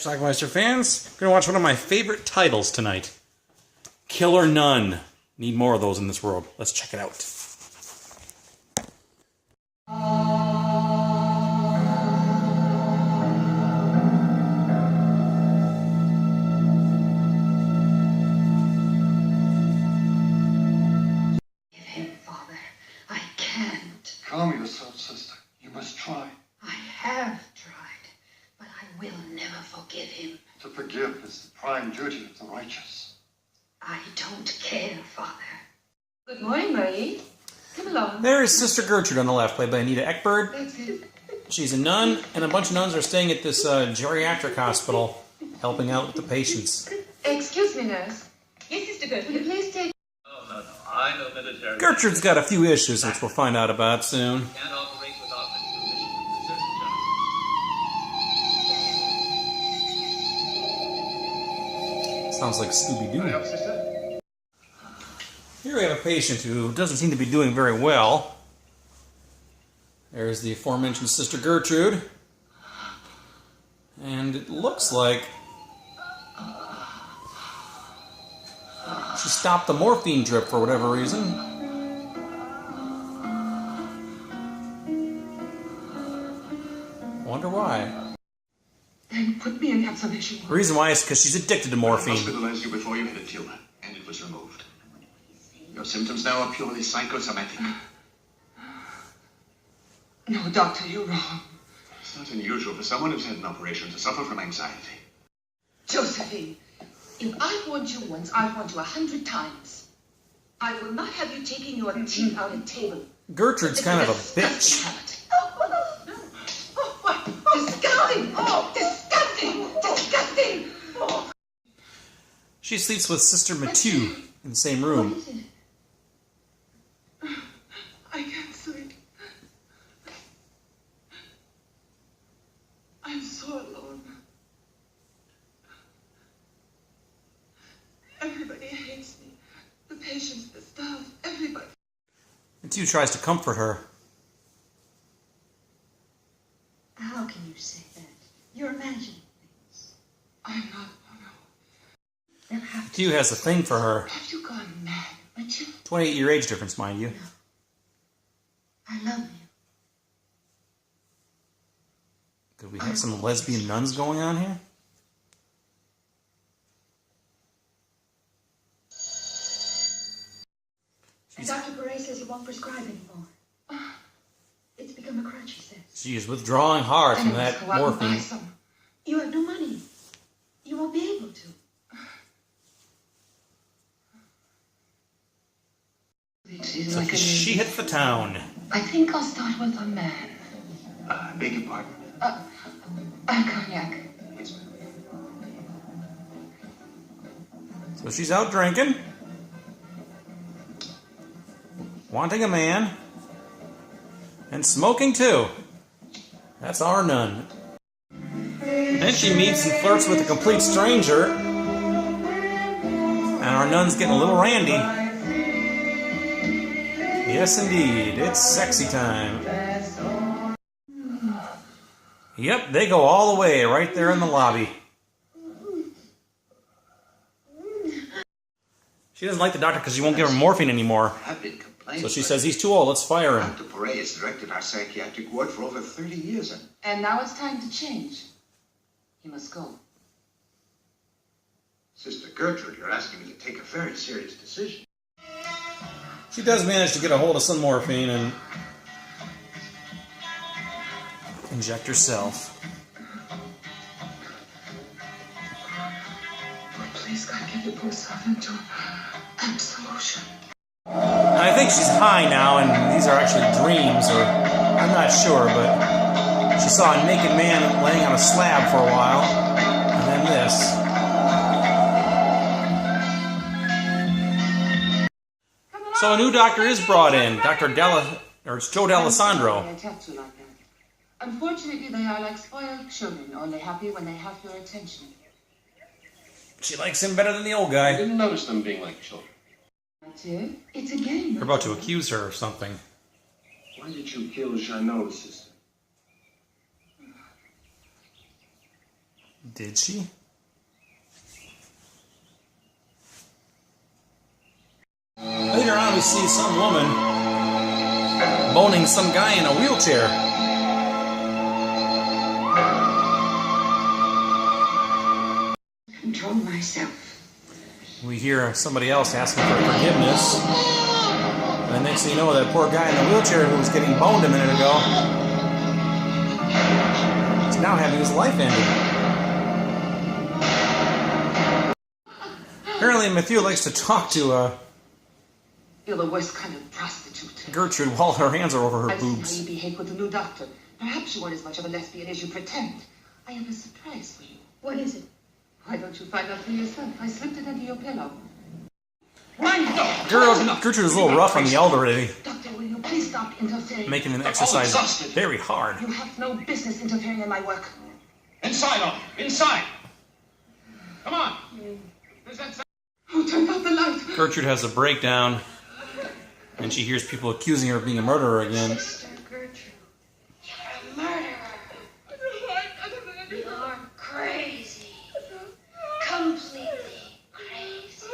Schlockmeister fans, we're going to watch one of my favorite titles tonight. Killer Nun. Need more of those in this world. Let's check it out. Give him, Father. I can't. Calm yourself, sister. You must try. I have tried, but I will never forgive him. To forgive is the prime duty of the righteous. I don't care, Father. Good morning, Marie. Come along. There is Sister Gertrude on the left, played by Anita Ekberg. That's it. She's a nun, and a bunch of nuns are staying at this geriatric hospital, helping out with the patients. Excuse me, nurse. Yes, Sister Gertrude. Will you please take... No. I know military... Gertrude's got a few issues, which we'll find out about soon. Can't operate without the supervision of the surgeon. Sounds like Scooby-Doo. Help, sister? Here we have a patient who doesn't seem to be doing very well. There's the aforementioned Sister Gertrude. And it looks like she stopped the morphine drip for whatever reason. Wonder why. Then put me in observation. The reason why is because she's addicted to morphine. Hospitalized you before you had a tumor, and it was removed. Your symptoms now are purely psychosomatic. No, Doctor, you're wrong. It's not unusual for someone who's had an operation to suffer from anxiety. Josephine, if I warned you once, I warned you 100 times. I will not have you taking your teeth out at table. Gertrude's kind of a bitch. Oh, what? Disgusting! Oh, disgusting! Disgusting! Oh. She sleeps with Sister Mathieu in the same room. What is it? I can't sleep. I'm so alone. Everybody hates me. The patients, the staff, everybody. Mathieu tries to comfort her. How can you say that? You're imagining things. I'm not. No. They'll have to... Mathieu has a thing for her. Have you gone mad? But you... 28-year age difference, mind you. No. I love you. Could we have some lesbian nuns going on here? And Dr. Perez says he won't prescribe anymore. It's become a crutch, he says. She is withdrawing hard from that morphine. You have no money. You won't be able to. So she hit the town. I think I'll start with a man. Beg your pardon. Cognac. Yes, ma'am. So she's out drinking, wanting a man, and smoking too. That's our nun. Then she meets and flirts with a complete stranger, and our nun's getting a little randy. Yes, indeed. It's sexy time. Yep, they go all the way right there in the lobby. She doesn't like the doctor because he won't give her morphine anymore. I've been complaining. So she says he's too old, let's fire him. Dr. Perez has directed our psychiatric ward for over 30 years. And now it's time to change. He must go. Sister Gertrude, you're asking me to take a very serious decision. She does manage to get a hold of some morphine and inject herself. Oh, please, God, get the poor servant to absolution. I think she's high now, and these are actually dreams, or I'm not sure, but she saw a naked man laying on a slab for a while, and then this. So a new doctor is brought in, it's Joe D'Alessandro. They attacked you like that. Unfortunately, they are like spoiled children, only happy when they have your attention. She likes him better than the old I guy. didn't notice them being like children. That's it. It's a game. They're about to accuse her of something. Why did you kill Jeannot, sister? Did she? Later on, we see some woman boning some guy in a wheelchair. Control myself. We hear somebody else asking for forgiveness. And the next thing you know, that poor guy in the wheelchair who was getting boned a minute ago is now having his life ended. Apparently, Matthew likes to talk to You're the worst kind of prostitute. Gertrude while her hands are over her I've seen how boobs. you behave with the new doctor. Perhaps you aren't as much of a lesbian as you pretend. I have a surprise for you. What is it? Why don't you find out for yourself? I slipped it under your pillow. Gertrude is a little rough on the elderly, Doctor, will you please stop interfering? making an exercise exhausted. very hard. You have no business interfering in my work. Inside, all. Inside. Come on. Who turned out the light? Gertrude has a breakdown, and she hears people accusing her of being a murderer again. Sister Gertrude, you're a murderer. You're crazy. Completely crazy.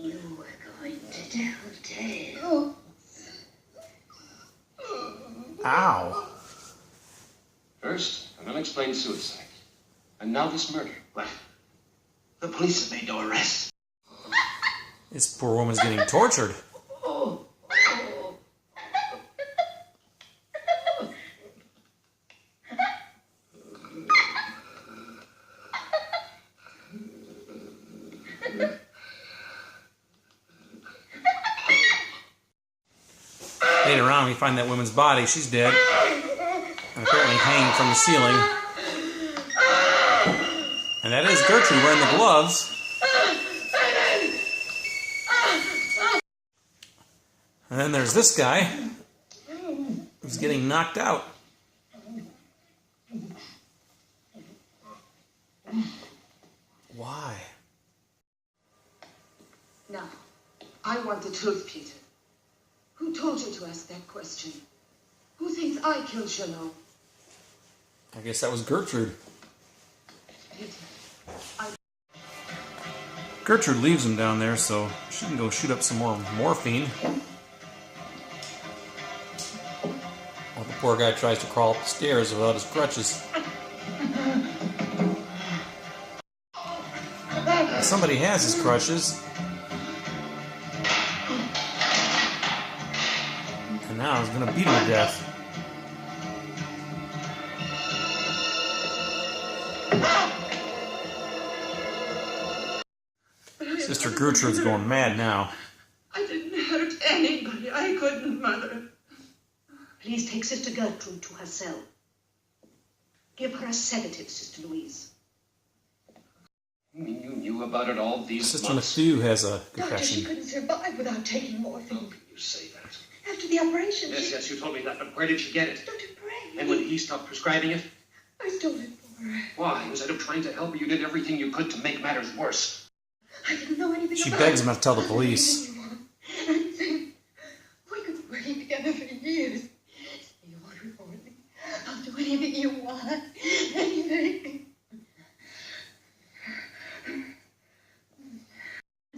You were going to tell tales. Ow. First, an unexplained suicide. And now this murder. Well, the police have made no arrests. This poor woman's getting tortured. Later on, we find that woman's body. She's dead. And apparently hanging from the ceiling. And that is Gertrude wearing the gloves. And then there's this guy who's getting knocked out. Why? Now, I want the truth, Peter. Who told you to ask that question? Who thinks I killed Chanel? I guess that was Gertrude. Peter, Gertrude leaves him down there so she can go shoot up some more morphine. While the poor guy tries to crawl up the stairs without his crutches. Somebody has his crutches. And now he's gonna beat him to death. Sister Gertrude's going mad now. I didn't hurt anybody. I couldn't, Mother. Please take Sister Gertrude to her cell. Give her a sedative, Sister Louise. You knew about it all these Sister months. Matthew has a Doctor, she confession. couldn't survive without taking How morphine. can you say that? After the operation, Yes, you told me that, but where did she get it? Dr. Bray. And when he stopped prescribing it? I stole it for her. Why? Instead of trying to help her, you did everything you could to make matters worse. I didn't know anything She about begs it. him not to tell the police. Anything. We could work together for years. You won't report me. I'll do anything you want. Anything.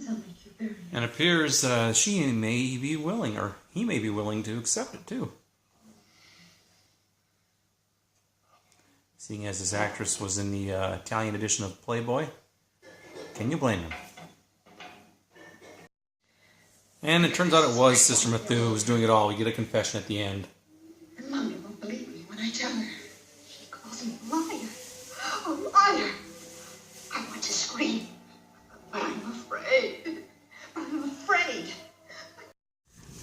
I'll make you very And it appears she may be willing, or he may be willing to accept it too. Seeing as this actress was in the Italian edition of Playboy, can you blame him? And it turns out it was Sister Matthew who was doing it all. We get a confession at the end. And Mommy won't believe me when I tell her. She calls him a liar. A liar. I want to scream. But I'm afraid. I'm afraid.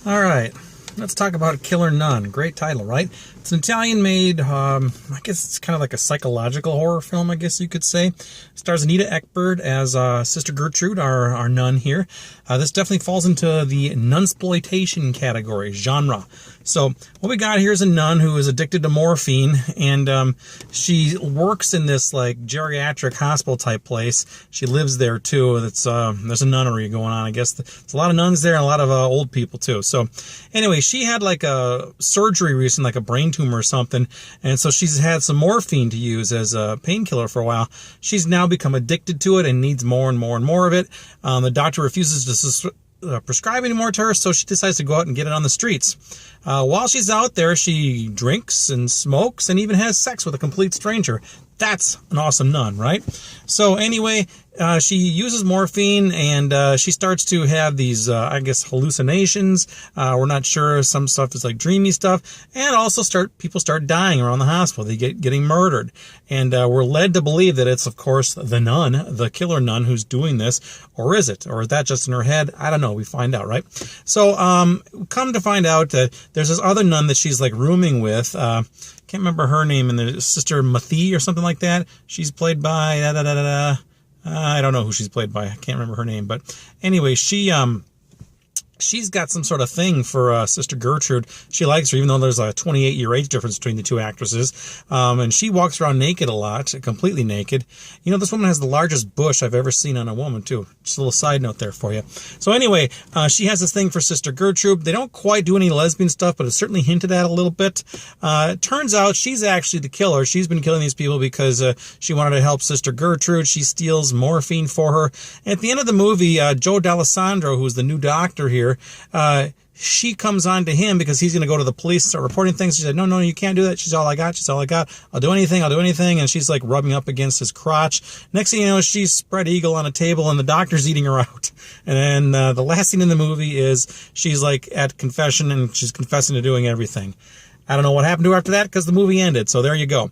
All right, let's talk about Killer Nun. Great title, right? It's an Italian-made, I guess it's kind of like a psychological horror film, I guess you could say. Stars Anita Ekberg as Sister Gertrude, our nun here. This definitely falls into the nunsploitation category, genre. So what we got here is a nun who is addicted to morphine, and she works in this like geriatric hospital type place. She lives there too. There's a nunnery going on. I guess there's a lot of nuns there and a lot of old people too. So anyway, she had like a surgery recently, like a brain tumor or something, and so she's had some morphine to use as a painkiller for a while. She's now become addicted to it and needs more and more and more of it. The doctor refuses to prescribe anymore to her, so she decides to go out and get it on the streets. While she's out there, she drinks and smokes and even has sex with a complete stranger. That's an awesome nun, right? So anyway, she uses morphine, and she starts to have these, I guess, hallucinations. We're not sure. Some stuff is like dreamy stuff. And also people start dying around the hospital. They getting murdered. And we're led to believe that it's, of course, the nun, the killer nun, who's doing this. Or is it? Or is that just in her head? I don't know. We find out, right? So come to find out that there's this other nun that she's like rooming with. Can't remember her name, and the sister Mathie or something like that. She's played by I don't know who she's played by. I can't remember her name, but anyway, she's got some sort of thing for Sister Gertrude. She likes her, even though there's a 28-year age difference between the two actresses. And she walks around naked a lot, completely naked. You know, this woman has the largest bush I've ever seen on a woman, too. Just a little side note there for you. So anyway, she has this thing for Sister Gertrude. They don't quite do any lesbian stuff, but it's certainly hinted at a little bit. It turns out she's actually the killer. She's been killing these people because she wanted to help Sister Gertrude. She steals morphine for her. At the end of the movie, Joe D'Alessandro, who's the new doctor here, she comes on to him because he's going to go to the police and start reporting things. She said, no, you can't do that. She's all I got. I'll do anything. And she's like rubbing up against his crotch. Next thing you know, she's spread eagle on a table and the doctor's eating her out. And then the last scene in the movie is she's like at confession and she's confessing to doing everything. I don't know what happened to her after that because the movie ended. So there you go.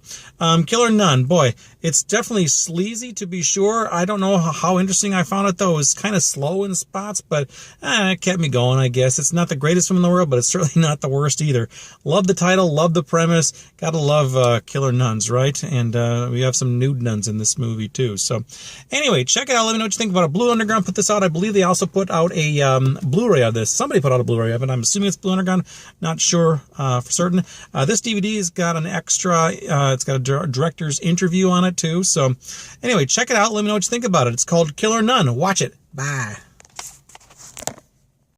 Killer Nun. Boy, it's definitely sleazy to be sure. I don't know how interesting I found it, though. It was kind of slow in spots, but it kept me going, I guess. It's not the greatest film in the world, but it's certainly not the worst either. Love the title. Love the premise. Gotta love killer nuns, right? And we have some nude nuns in this movie, too. So anyway, check it out. Let me know what you think about it. Blue Underground put this out. I believe they also put out a Blu-ray of this. Somebody put out a Blu-ray of it. I'm assuming it's Blue Underground. Not sure for certain. This DVD has got an extra, it's got a director's interview on it too. So anyway, check it out. Let me know what you think about it. It's called Killer Nun. Watch it. Bye.